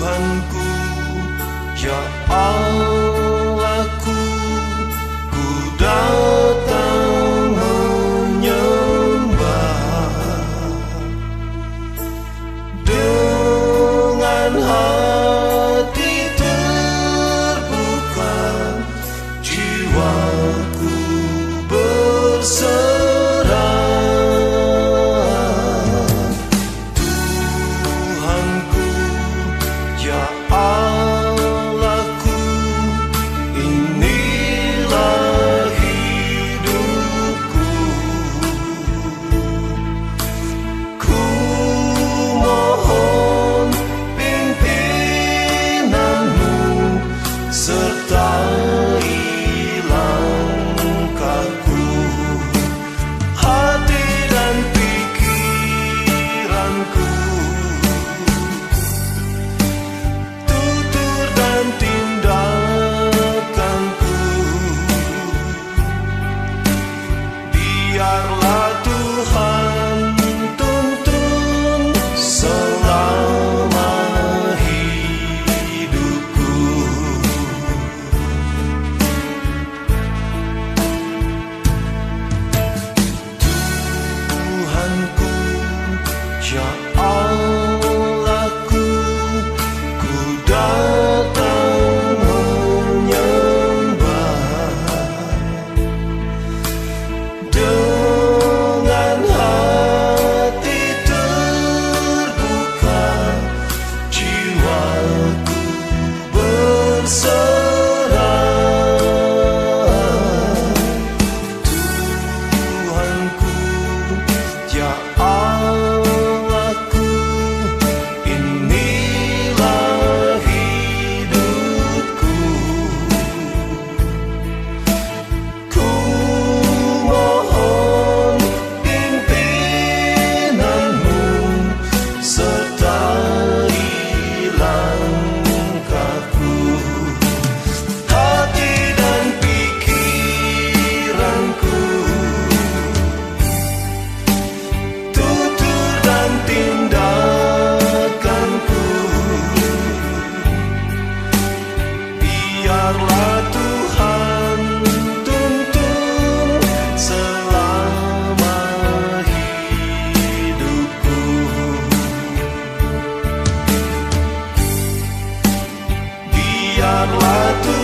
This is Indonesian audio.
Tuhanku, ya Allahku, ku datang menyembah dengan hati terbuka, jiwaku berserah. Tuhanku, ya Allahku, inilah hidupku. Ku mohon pimpinanmu, sertai langkahku. Hati dan pikiranku, tutur dan tindakanku, biarlah Tuhan tuntun selama hidupku. Tuhanku, ya Allahku, ku datang menyembah dengan hati terbuka, jiwaku berserah. Tuhanku, ya Allahku, inilah hidupku. Ku mohon pimpinanmu, sertai langkahku. Hati dan pikiranku, tutur dan tindakanku, biarlah Tuhan tuntun selama hidupku. Biarlah Tuhan